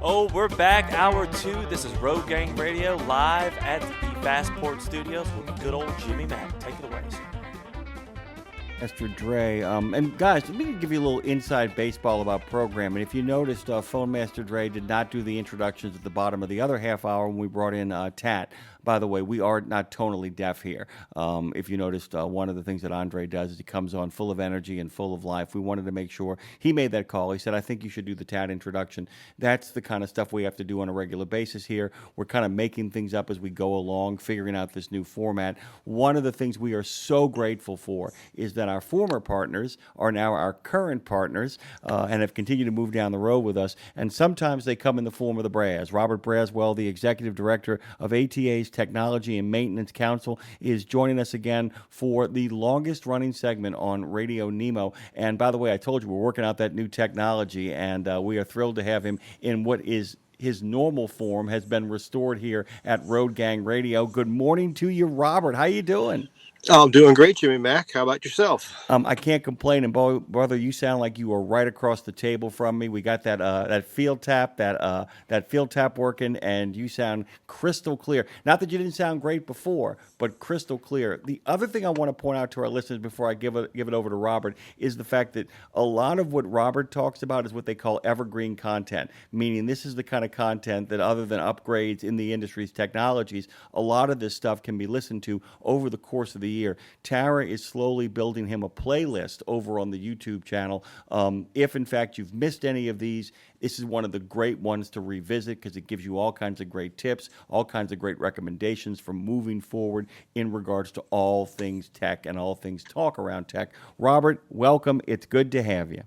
Oh, we're back, hour 2. This is Road Gang Radio, live at the Fastport Studios with good old Jimmy Mack. Take it away, sir. Mr. Dre. And guys, let me give you a little inside baseball about programming. If you noticed, Phone Master Dre did not do the introductions at the bottom of the other half hour when we brought in Tat. By the way, we are not tonally deaf here. If you noticed, one of the things that Andre does is he comes on full of energy and full of life. We wanted to make sure he made that call. He said, I think you should do the Tat introduction. That's the kind of stuff we have to do on a regular basis here. We're kind of making things up as we go along, figuring out this new format. One of the things we are so grateful for is that our former partners are now our current partners and have continued to move down the road with us. And sometimes they come in the form of the Braz. Robert Braswell, the executive director of ATA's Technology and Maintenance Council, is joining us again for the longest running segment on Radio Nemo. And by the way, I told you we're working out that new technology, and we are thrilled to have him in what is his normal form has been restored here at Road Gang Radio. Good morning to you, Robert. How you doing? I'm doing great, Jimmy Mack. How about yourself? I can't complain. And boy, brother, you sound like you are right across the table from me. We got that field tap, that field tap working, and you sound crystal clear. Not that you didn't sound great before, but crystal clear. The other thing I want to point out to our listeners before I give it over to Robert is the fact that a lot of what Robert talks about is what they call evergreen content, meaning this is the kind of content that, other than upgrades in the industry's technologies, a lot of this stuff can be listened to over the course of the year. Tara is slowly building him a playlist over on the YouTube channel. If, in fact, you've missed any of these, this is one of the great ones to revisit because it gives you all kinds of great tips, all kinds of great recommendations for moving forward in regards to all things tech and all things talk around tech. Robert, welcome. It's good to have you.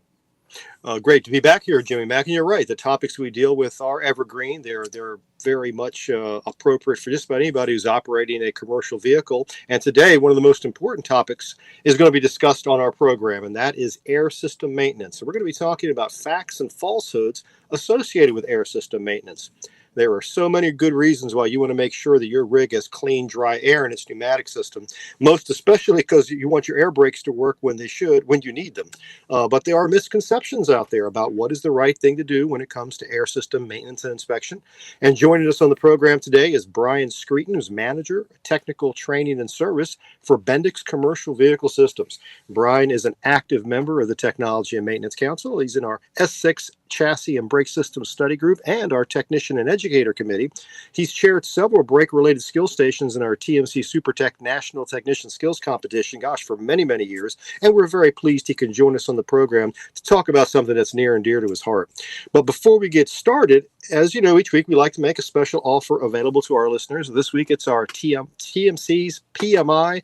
Great to be back here, Jimmy Mack. And you're right. The topics we deal with are evergreen. They're very much appropriate for just about anybody who's operating a commercial vehicle. And today, one of the most important topics is going to be discussed on our program, and that is air system maintenance. So we're going to be talking about facts and falsehoods associated with air system maintenance. There are so many good reasons why you want to make sure that your rig has clean, dry air in its pneumatic system, most especially because you want your air brakes to work when they should, when you need them. But there are misconceptions out there about what is the right thing to do when it comes to air system maintenance and inspection. And joining us on the program today is Brian Screeton, who's Manager, Technical Training and Service for Bendix Commercial Vehicle Systems. Brian is an active member of the Technology and Maintenance Council. He's in our S6 Chassis and Brake Systems Study Group and our Technician and Educator Committee. He's chaired several brake-related skill stations in our TMC SuperTech National Technician Skills Competition, for many, many years. And we're very pleased he can join us on the program to talk about something that's near and dear to his heart. But before we get started, as you know, each week we like to make a special offer available to our listeners. This week it's our TMC's PMI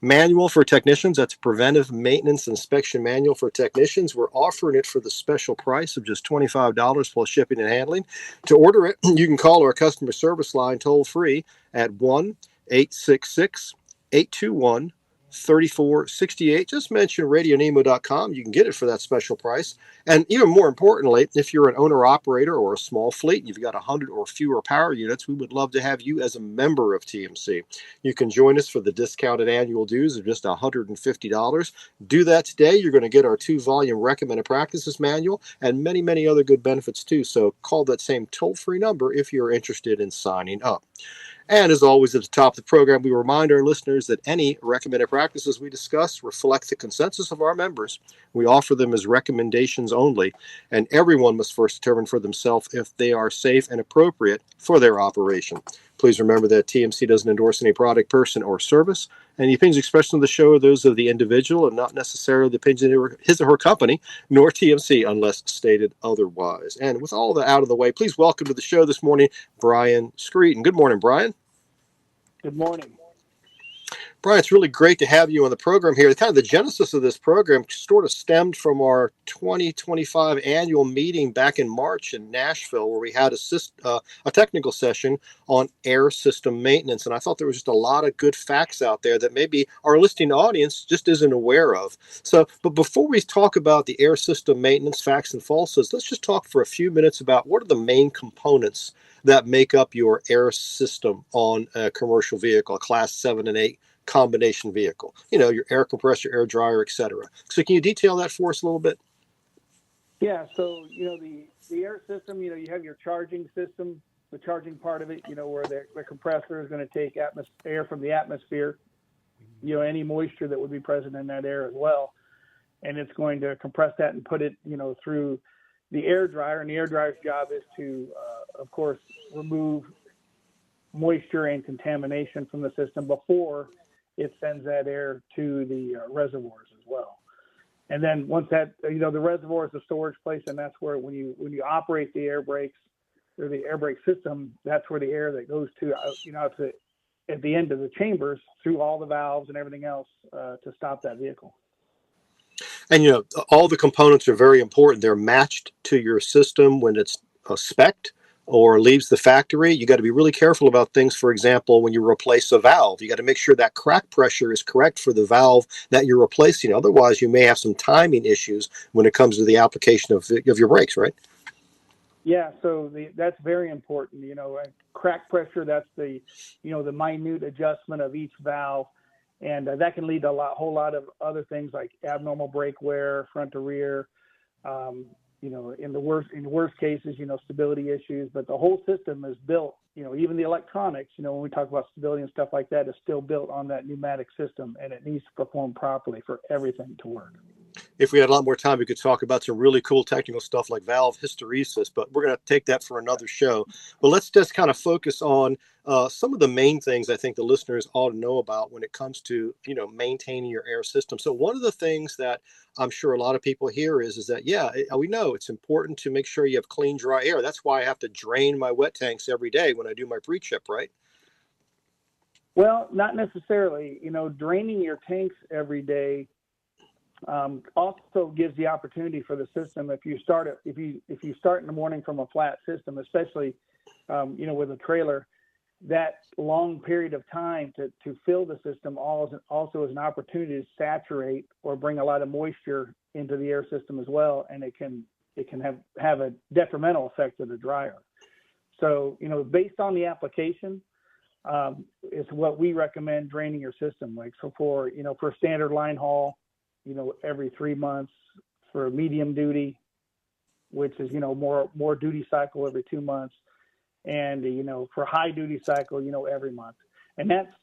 manual for technicians. That's a preventive maintenance inspection manual for technicians. We're offering it for the special price of just $25 plus shipping and handling. To order it, you can call our customer service line toll free at 1-866-821-3468. Just mention radionemo.com. You can get it for that special price. And even more importantly, if you're an owner-operator or a small fleet and you've got 100 or fewer power units, we would love to have you as a member of TMC. You can join us for the discounted annual dues of just $150. Do that today. You're going to get our 2-volume recommended practices manual and many, many other good benefits too. So call that same toll-free number if you're interested in signing up. And as always, at the top of the program, we remind our listeners that any recommended practices we discuss reflect the consensus of our members. We offer them as recommendations only, and everyone must first determine for themselves if they are safe and appropriate for their operation. Please remember that TMC doesn't endorse any product, person, or service, and the opinions expressed on the show are those of the individual and not necessarily the opinions of his or her company, nor TMC, unless stated otherwise. And with all that out of the way, please welcome to the show this morning, Brian Screeton. Good morning, Brian. Good morning. Brian, it's really great to have you on the program here. Kind of the genesis of this program sort of stemmed from our 2025 annual meeting back in March in Nashville, where we had a technical session on air system maintenance. And I thought there was just a lot of good facts out there that maybe our listening audience just isn't aware of. But before we talk about the air system maintenance facts and falsehoods, let's just talk for a few minutes about what are the main components that make up your air system on a commercial vehicle, a class 7 and 8 combination vehicle, your air compressor, air dryer, etc. So can you detail that for us a little bit? Yeah, so the the air system, you have your charging system, the charging part of it, where the compressor is going to take air from the atmosphere, any moisture that would be present in that air as well. And it's going to compress that and put it, through the air dryer. And the air dryer's job is to, of course, remove moisture and contamination from the system before it sends that air to the reservoirs as well. And then once that, the reservoir is a storage place, and that's where when you operate the air brakes or the air brake system, that's where the air that goes to, at the end of the chambers through all the valves and everything else to stop that vehicle. And all the components are very important. They're matched to your system when it's spec'd or leaves the factory. You got to be really careful about things. For example, when you replace a valve, you got to make sure that crack pressure is correct for the valve that you're replacing. Otherwise, you may have some timing issues when it comes to the application of your brakes, right? Yeah, so that's very important. Crack pressure, that's the minute adjustment of each valve. And that can lead to a whole lot of other things like abnormal brake wear, front to rear, in the worst cases, stability issues. But the whole system is built, even the electronics, when we talk about stability and stuff like that, is still built on that pneumatic system, and it needs to perform properly for everything to work. If we had a lot more time, we could talk about some really cool technical stuff like valve hysteresis, but we're going to take that for another show. But let's just kind of focus on some of the main things I think the listeners ought to know about when it comes to, maintaining your air system. So one of the things that I'm sure a lot of people hear is that, we know it's important to make sure you have clean, dry air. That's why I have to drain my wet tanks every day when I do my pre-chip, right? Well, not necessarily. Draining your tanks every day also gives the opportunity for the system. If you start in the morning from a flat system, especially with a trailer, that long period of time to fill the system also is an opportunity to saturate or bring a lot of moisture into the air system as well, and it can have a detrimental effect to the dryer. So based on the application, is what we recommend draining your system. Like, so for standard line haul, every 3 months. For medium duty, which is more duty cycle, every 2 months, and for high duty cycle, every month. And that's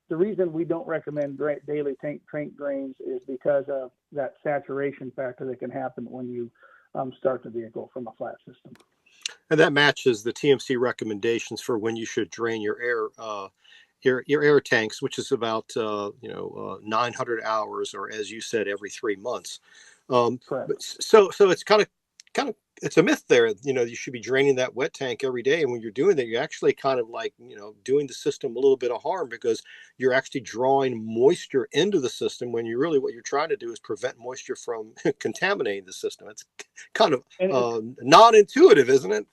the reason we don't recommend daily tank drains, is because of that saturation factor that can happen when you start the vehicle from a flat system. And that matches the TMC recommendations for when you should drain your air. Your air tanks, which is about 900 hours, or as you said, every 3 months. Correct. So it's kind of it's a myth there. You should be draining that wet tank every day, and when you're doing that, you're actually kind of like doing the system a little bit of harm, because you're actually drawing moisture into the system when what you're trying to do is prevent moisture from contaminating the system. It's kind of non-intuitive, isn't it?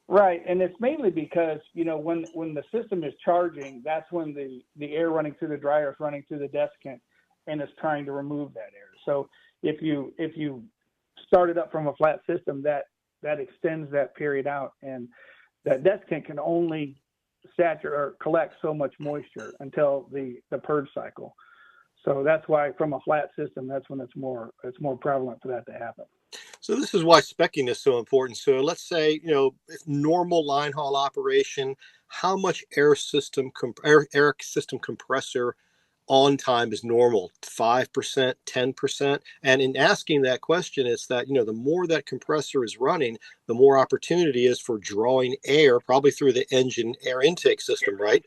Right, and it's mainly because when the system is charging, that's when the air running through the dryer is running through the desiccant, and it's trying to remove that air. So if you start it up from a flat system, that extends that period out, and that desiccant can only saturate or collect so much moisture until the purge cycle. So that's why from a flat system, that's when it's more prevalent for that to happen. So this is why speccing is so important. So let's say, if normal line haul operation, how much air system compressor on time is normal? 5%, 10%? And in asking that question, it's that, the more that compressor is running, the more opportunity is for drawing air, probably through the engine air intake system, right?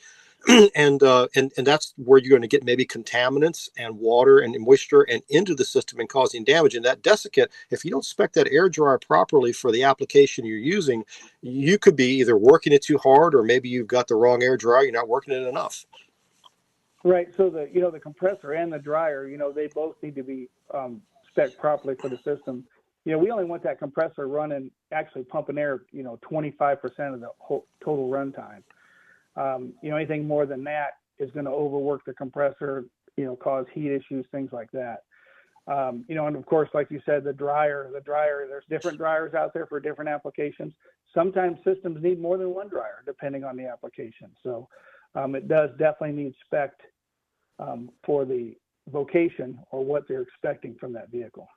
And that's where you're going to get maybe contaminants and water and moisture and into the system and causing damage. And that desiccant, if you don't spec that air dryer properly for the application you're using, you could be either working it too hard, or maybe you've got the wrong air dryer. You're not working it enough. Right. So the compressor and the dryer, they both need to be spec properly for the system. We only want that compressor running, actually pumping air, 25% of the whole total runtime. Anything more than that is going to overwork the compressor, cause heat issues, things like that. And of course, like you said, the dryer, there's different dryers out there for different applications. Sometimes systems need more than one dryer, depending on the application. So it does definitely need spec'd for the vocation or what they're expecting from that vehicle.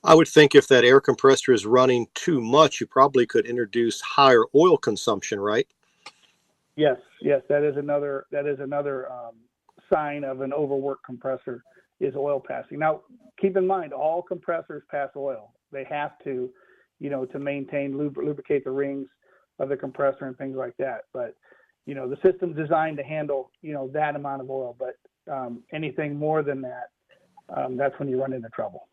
I would think if that air compressor is running too much, you probably could introduce higher oil consumption, right? Yes, yes, that is another sign of an overworked compressor is oil passing. Now, keep in mind, all compressors pass oil. They have to, to maintain lubricate the rings of the compressor and things like that. But the system's designed to handle that amount of oil. But anything more than that, that's when you run into trouble.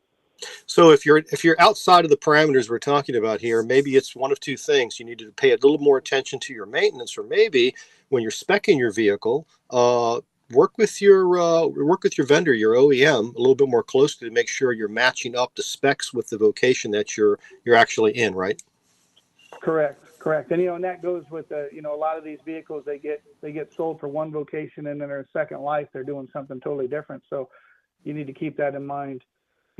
So if you're outside of the parameters we're talking about here, maybe it's one of two things. You need to pay a little more attention to your maintenance, or maybe when you're speccing your vehicle, work with your vendor, your OEM, a little bit more closely to make sure you're matching up the specs with the vocation that you're actually in, right? Correct. And and that goes with a lot of these vehicles, they get sold for one vocation, and then their second life they're doing something totally different. So you need to keep that in mind.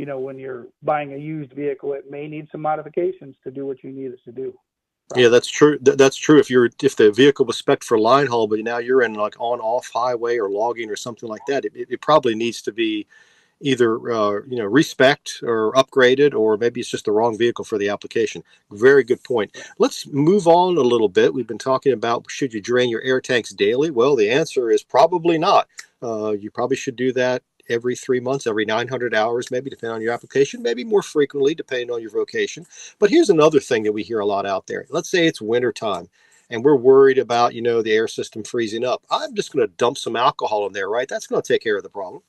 When you're buying a used vehicle, it may need some modifications to do what you need it to do. Yeah, that's true. That's true. If the vehicle was spec'd for line haul, but now you're in like on-off highway or logging or something like that, it probably needs to be either respec'd or upgraded, or maybe it's just the wrong vehicle for the application. Very good point. Let's move on a little bit. We've been talking about, should you drain your air tanks daily? Well, the answer is probably not. You probably should do that every 3 months, every 900 hours, maybe, depending on your application, maybe more frequently, depending on your vocation. But here's another thing that we hear a lot out there. Let's say it's winter time and we're worried about, the air system freezing up. I'm just going to dump some alcohol in there, right? That's going to take care of the problem.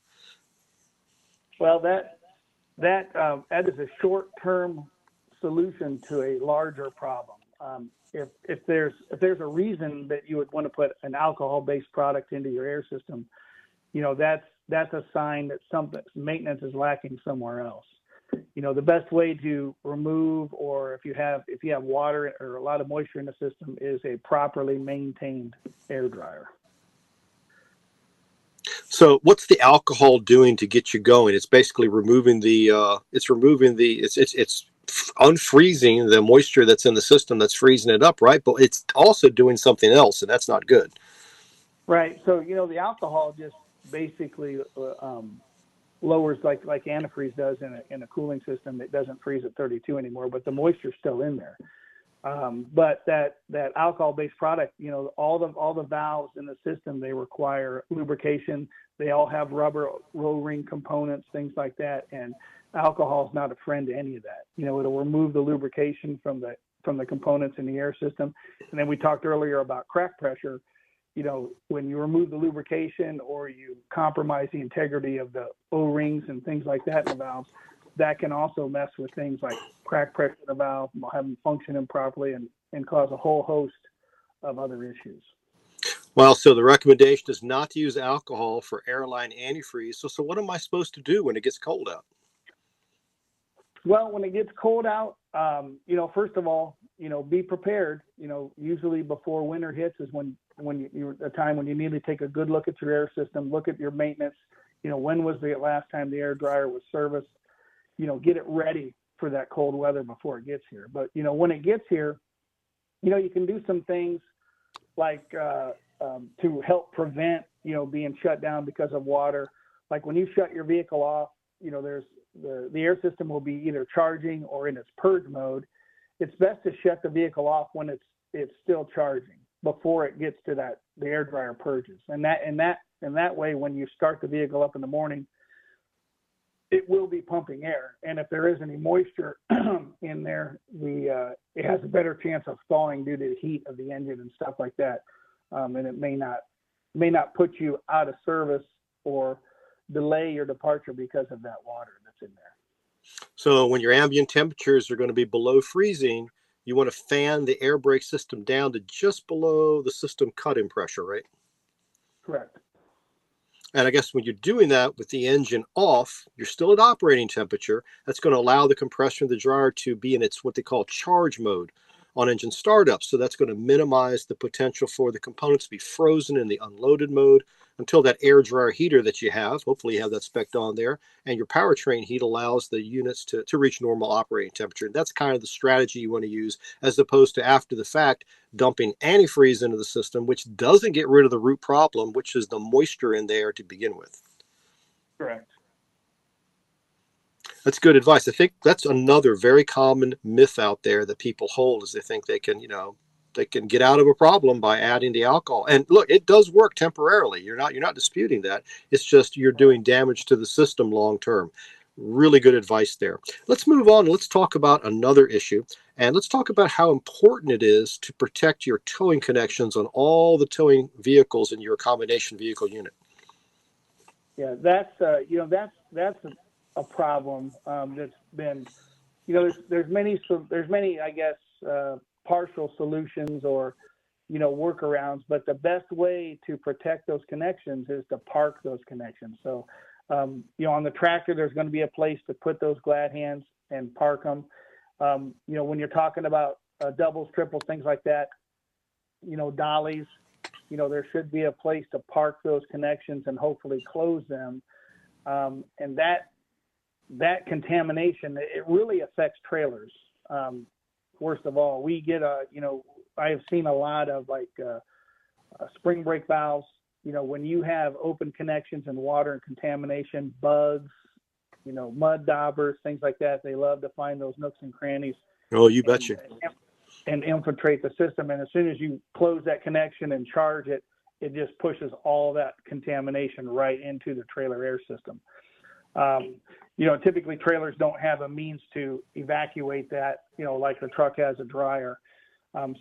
Well, that is a short-term solution to a larger problem. If there's a reason that you would want to put an alcohol-based product into your air system, that's a sign that something maintenance is lacking somewhere else. The best way to remove, or if you have water or a lot of moisture in the system, is a properly maintained air dryer. So what's the alcohol doing to get you going? It's basically removing it's unfreezing the moisture that's in the system that's freezing it up, right? But it's also doing something else, and that's not good. Right. So, the alcohol just basically lowers, like antifreeze does in a cooling system. It doesn't freeze at 32 anymore, but the moisture's still in there. But that alcohol-based product, all the valves in the system, they require lubrication. They all have rubber roll ring components, things like that. And alcohol is not a friend to any of that. It'll remove the lubrication from the components in the air system. And then we talked earlier about crack pressure. When you remove the lubrication or you compromise the integrity of the O-rings and things like that in the valves, that can also mess with things like crack pressure in the valve, having function improperly, and cause a whole host of other issues. Well, so the recommendation is not to use alcohol for airline antifreeze. So what am I supposed to do when it gets cold out? Well, when it gets cold out, first of all, be prepared. Usually before winter hits is when you're a time when you need to take a good look at your air system, look at your maintenance. When was the last time the air dryer was serviced? Get it ready for that cold weather before it gets here. But, when it gets here, you can do some things like to help prevent, being shut down because of water. Like when you shut your vehicle off, there's the air system will be either charging or in its purge mode. It's best to shut the vehicle off when it's still charging before it gets to the air dryer purges. And that way, when you start the vehicle up in the morning, it will be pumping air. And if there is any moisture in there, it has a better chance of thawing due to the heat of the engine and stuff like that. And it may not put you out of service or delay your departure because of that water that's in there. So when your ambient temperatures are going to be below freezing, you want to fan the air brake system down to just below the system cut-in pressure, right? Correct. And I guess when you're doing that with the engine off, you're still at operating temperature. That's going to allow the compressor and the dryer to be in its what they call charge mode on engine startup. So that's going to minimize the potential for the components to be frozen in the unloaded mode until that air dryer heater that you have, hopefully you have that spec'd on there, and your powertrain heat allows the units to reach normal operating temperature. And that's kind of the strategy you want to use, as opposed to after the fact dumping antifreeze into the system, which doesn't get rid of the root problem, which is the moisture in there to begin with. Correct. That's good advice. I think that's another very common myth out there that people hold, is they think they can, they can get out of a problem by adding the alcohol. And look, it does work temporarily. You're not disputing that. It's just you're doing damage to the system long term. Really good advice there. Let's move on. Let's talk about another issue. And let's talk about how important it is to protect your towing connections on all the towing vehicles in your combination vehicle unit. Yeah, that's a problem that's been, there's many I guess partial solutions or workarounds, but the best way to protect those connections is to park those connections. So on the tractor, there's going to be a place to put those glad hands and park them. When you're talking about doubles, triples, things like that, dollies, there should be a place to park those connections and hopefully close them. And that contamination, it really affects trailers. Worst of all, we get I have seen a lot of spring brake valves. When you have open connections and water and contamination, bugs, mud daubers, things like that, they love to find those nooks and crannies. Oh, you betcha. And infiltrate the system. And as soon as you close that connection and charge it, it just pushes all that contamination right into the trailer air system. Typically trailers don't have a means to evacuate that, like the truck has a dryer.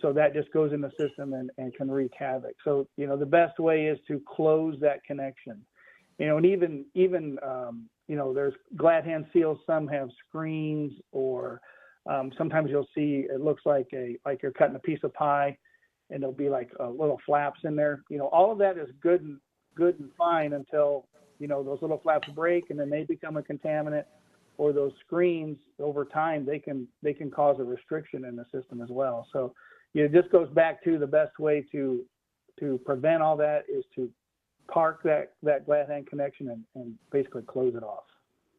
So that just goes in the system and can wreak havoc. So, the best way is to close that connection. And even there's glad hand seals. Some have screens, or sometimes you'll see, it looks like you're cutting a piece of pie and there'll be like little flaps in there. All of that is good and fine until, those little flaps break and then they become a contaminant, or those screens over time, they can cause a restriction in the system as well. So it just goes back to the best way to prevent all that is to park that glad hand connection and basically close it off.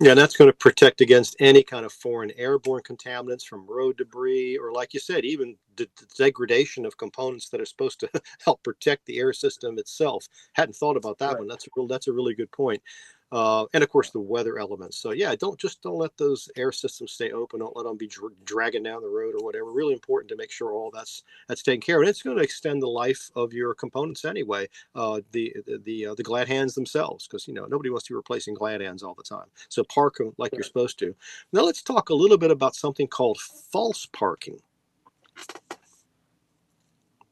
Yeah, and that's going to protect against any kind of foreign airborne contaminants from road debris, or like you said, even the degradation of components that are supposed to help protect the air system itself. Hadn't thought about that one. That's a really good point. And of course the weather elements. So yeah, don't let those air systems stay open. Don't let them be dragging down the road or whatever. Really important to make sure all that's taken care of. And it's going to extend the life of your components anyway. The glad hands themselves, because nobody wants to be replacing glad hands all the time. So park them like you're supposed to. Now let's talk a little bit about something called false parking.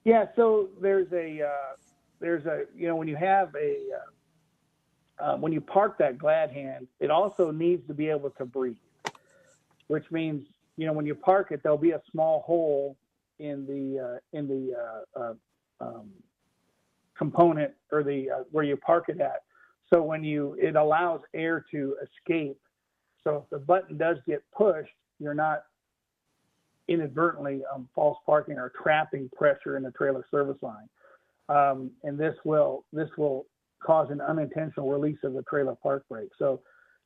Yeah. So there's when you have when you park that glad hand, it also needs to be able to breathe, which means, when you park it, there'll be a small hole in the component, or where you park it at. So it allows air to escape. So if the button does get pushed, you're not inadvertently false parking or trapping pressure in the trailer service line. And this will cause an unintentional release of the trailer park brake. So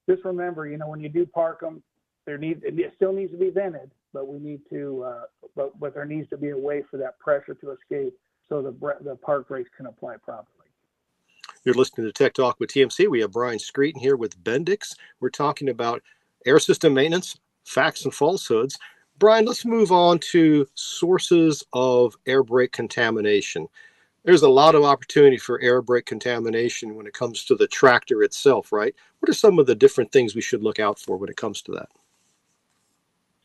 just remember, when you do park them, it still needs to be vented, but we need to, but there needs to be a way for that pressure to escape so the park brakes can apply properly. You're listening to Tech Talk with TMC. We have Brian Screeton here with Bendix. We're talking about air system maintenance, facts and falsehoods. Brian, let's move on to sources of air brake contamination. There's a lot of opportunity for air brake contamination when it comes to the tractor itself, right? What are some of the different things we should look out for when it comes to that?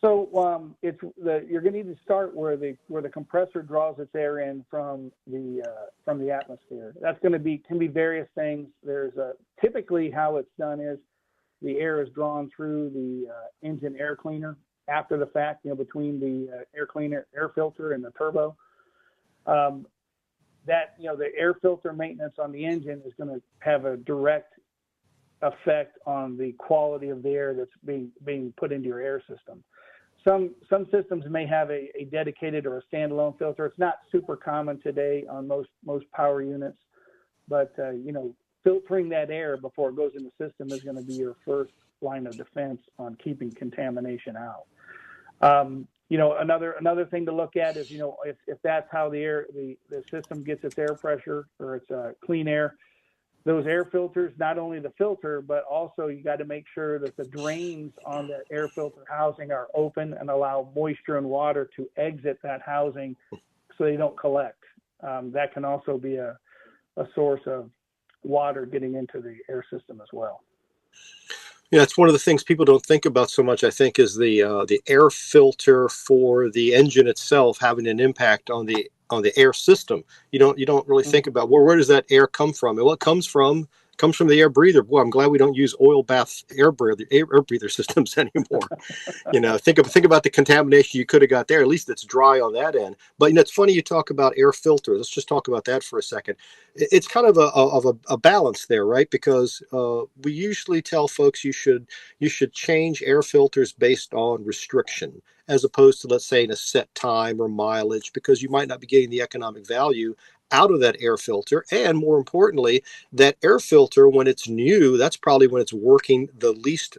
So you're going to need to start where the compressor draws its air in from the atmosphere. That's can be various things. There's typically how it's done is the air is drawn through the engine air cleaner after the fact, between the air filter and the turbo. The air filter maintenance on the engine is going to have a direct effect on the quality of the air that's being put into your air system. Some systems may have a dedicated or a standalone filter. It's not super common today on most power units, but filtering that air before it goes in the system is going to be your first line of defense on keeping contamination out. Another thing to look at is, if that's how the system gets its air pressure, or it's clean air, those air filters, not only the filter, but also you got to make sure that the drains on the air filter housing are open and allow moisture and water to exit that housing so they don't collect. That can also be a source of water getting into the air system as well. Yeah, it's one of the things people don't think about so much, I think, is the air filter for the engine itself having an impact on the air system. You don't really think about, well, where does that air come from? And what comes from the air breather. Boy, I'm glad we don't use oil bath air breather systems anymore. Think about the contamination you could have got there. At least it's dry on that end. But it's funny you talk about air filter. Let's just talk about that for a second. It's kind of a balance there, right? Because we usually tell folks you should change air filters based on restriction, as opposed to, let's say, in a set time or mileage, because you might not be getting the economic value out of that air filter. And more importantly, that air filter, when it's new, that's probably when it's working the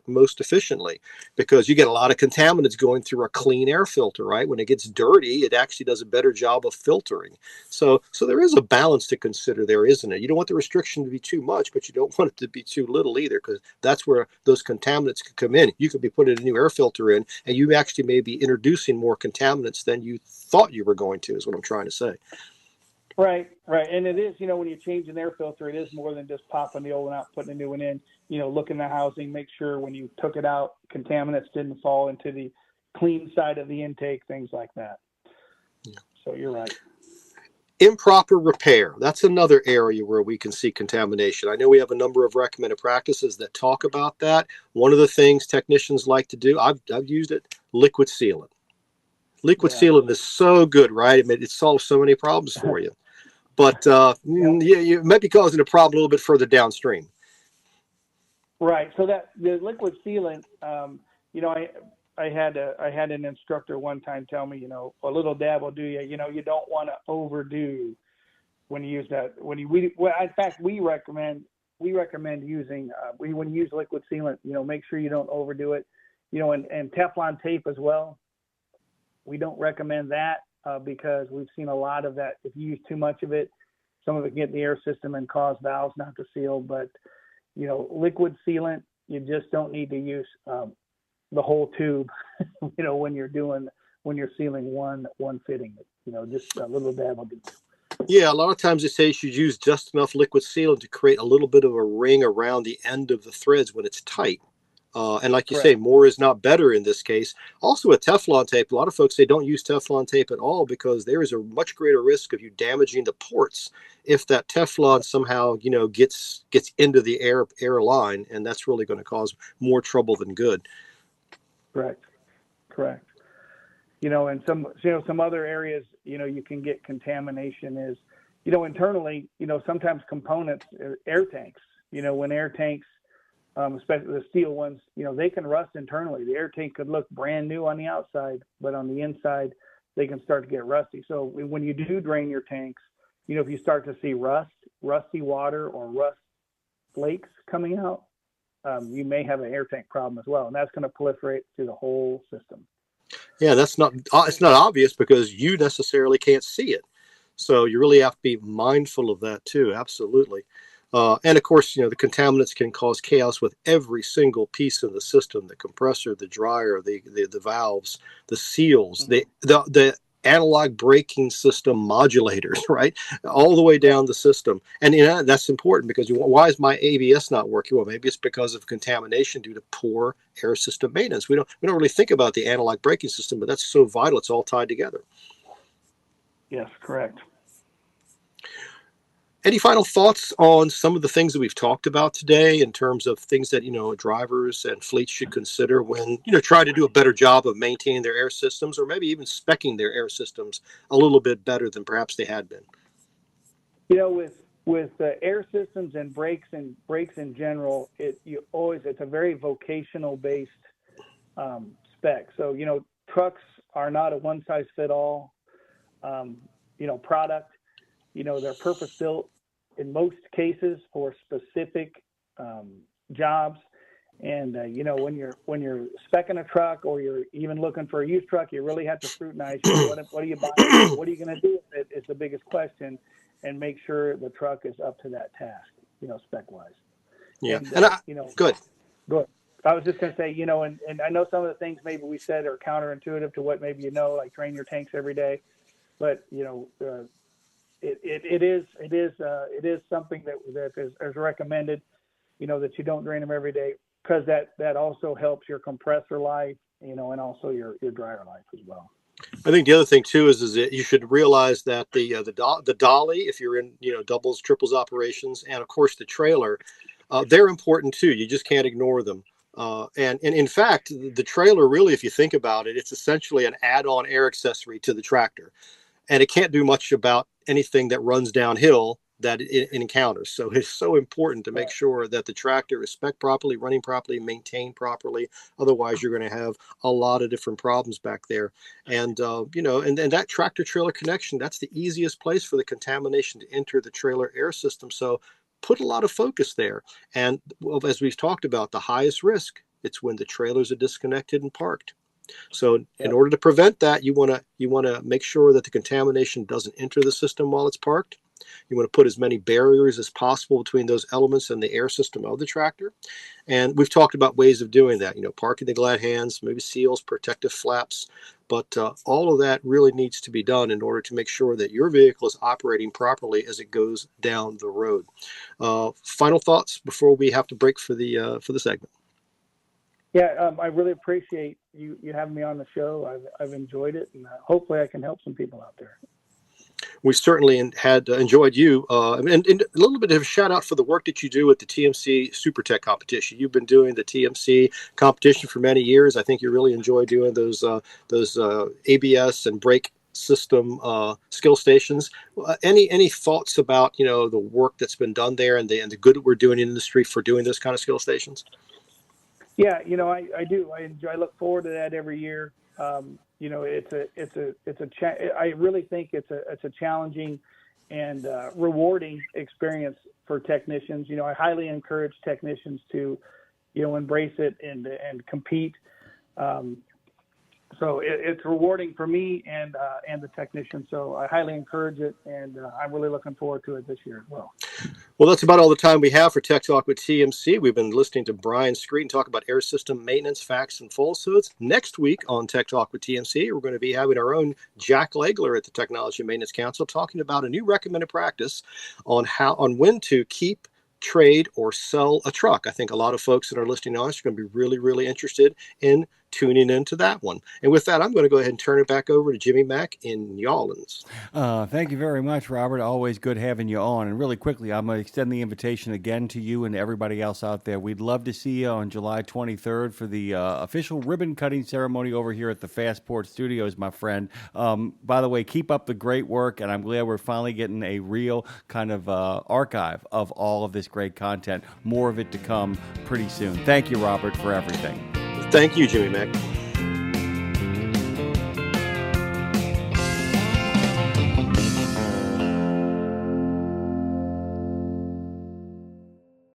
most efficiently, because you get a lot of contaminants going through a clean air filter, right? When it gets dirty, it actually does a better job of filtering. So there is a balance to consider there, isn't it? You don't want the restriction to be too much, but you don't want it to be too little either, because that's where those contaminants could come in. You could be putting a new air filter in, and you actually may be introducing more contaminants than you thought you were going to, is what I'm trying to say. Right. And it is, when you change an air filter, it is more than just popping the old one out, putting a new one in, look in the housing, make sure when you took it out, contaminants didn't fall into the clean side of the intake, things like that. Yeah. So you're right. Improper repair. That's another area where we can see contamination. I know we have a number of recommended practices that talk about that. One of the things technicians like to do, I've used it, liquid sealant. Liquid sealant is so good, right? It solves so many problems for you. But you might be causing a problem a little bit further downstream. Right. So that the liquid sealant, I had an instructor one time tell me, a little dab will do you. You don't want to overdo when you use that. In fact, we recommend using when you use liquid sealant, make sure you don't overdo it. And Teflon tape as well. We don't recommend that because we've seen a lot of that. If you use too much of it, some of it can get in the air system and cause valves not to seal. But, liquid sealant, you just don't need to use the whole tube, when you're sealing one fitting. Just a little dab will do. Yeah, a lot of times they say you should use just enough liquid sealant to create a little bit of a ring around the end of the threads when it's tight. And like you say, more is not better in this case. Also with Teflon tape, a lot of folks say don't use Teflon tape at all because there is a much greater risk of you damaging the ports if that Teflon somehow, gets into the air line, and that's really going to cause more trouble than good. Correct. And some other areas, you can get contamination is, internally, sometimes components, air tanks, when air tanks, especially the steel ones, they can rust internally. The air tank could look brand new on the outside, but on the inside, they can start to get rusty. So when you do drain your tanks, if you start to see rusty water or rust flakes coming out, you may have an air tank problem as well. And that's going to proliferate through the whole system. Yeah, it's not obvious because you necessarily can't see it. So you really have to be mindful of that too. Absolutely. And of course, the contaminants can cause chaos with every single piece in the system: the compressor, the dryer, the valves, the seals, the analog braking system modulators, right? All the way down the system. And that's important because why is my ABS not working? Well, maybe it's because of contamination due to poor air system maintenance. We don't really think about the analog braking system, but that's so vital. It's all tied together. Yes, correct. Any final thoughts on some of the things that we've talked about today in terms of things that, drivers and fleets should consider when, try to do a better job of maintaining their air systems, or maybe even speccing their air systems a little bit better than perhaps they had been? With air systems and brakes in general, it's a very vocational based spec. So, trucks are not a one size fit all, product. They're purpose built in most cases for specific jobs. And, when you're speccing a truck or you're even looking for a used truck, you really have to scrutinize what are you buying? What are you going to do with it is the biggest question, and make sure the truck is up to that task. spec wise. Yeah. And good. Go ahead. I was just going to say, and I know some of the things maybe we said are counterintuitive to what maybe like drain your tanks every day, but it is something that is recommended, that you don't drain them every day, because that also helps your compressor life, and also your dryer life as well. I think the other thing too is that you should realize that the dolly, if you're in doubles, triples operations, and of course the trailer, they're important too. You just can't ignore them. And in fact, the trailer really, if you think about it, it's essentially an add-on air accessory to the tractor, and it can't do much about anything that runs downhill that it encounters. So it's so important to make sure that the tractor is spec'd properly, running properly, maintained properly. Otherwise, you're going to have a lot of different problems back there. And, and that tractor trailer connection, that's the easiest place for the contamination to enter the trailer air system. So put a lot of focus there. And as we've talked about, the highest risk, it's when the trailers are disconnected and parked. So in order to prevent that, you want to make sure that the contamination doesn't enter the system while it's parked. You want to put as many barriers as possible between those elements and the air system of the tractor. And we've talked about ways of doing that, parking the glad hands, maybe seals, protective flaps. But all of that really needs to be done in order to make sure that your vehicle is operating properly as it goes down the road. Final thoughts before we have to break for the segment. Yeah, I really appreciate you having me on the show. I've enjoyed it, and hopefully I can help some people out there. We certainly had enjoyed you. And a little bit of a shout out for the work that you do at the TMC Super Tech competition. You've been doing the TMC competition for many years. I think you really enjoy doing those ABS and brake system skill stations. Any thoughts about the work that's been done there and the good that we're doing in the industry for doing those kind of skill stations? Yeah, I do. I look forward to that every year. I really think it's a challenging and rewarding experience for technicians. I highly encourage technicians to, embrace it and compete. So it's rewarding for me and the technician. So I highly encourage it, and I'm really looking forward to it this year as well. Well, that's about all the time we have for Tech Talk with TMC. We've been listening to Brian Screeton talk about air system maintenance, facts, and falsehoods. Next week on Tech Talk with TMC, we're going to be having our own Jack Legler at the Technology Maintenance Council talking about a new recommended practice on when to keep, trade, or sell a truck. I think a lot of folks that are listening to us are going to be really, really interested in tuning into that one. And with that, I'm going to go ahead and turn it back over to Jimmy Mack in New Orleans. Thank you very much, Robert. Always good having you on. And really quickly, I'm going to extend the invitation again to you and everybody else out there. We'd love to see you on July 23rd for the official ribbon cutting ceremony over here at the Fastport Studios, my friend. By the way, keep up the great work, and I'm glad we're finally getting a real kind of archive of all of this great content. More of it to come pretty soon. Thank you, Robert, for everything. Thank you, Jimmy Mack.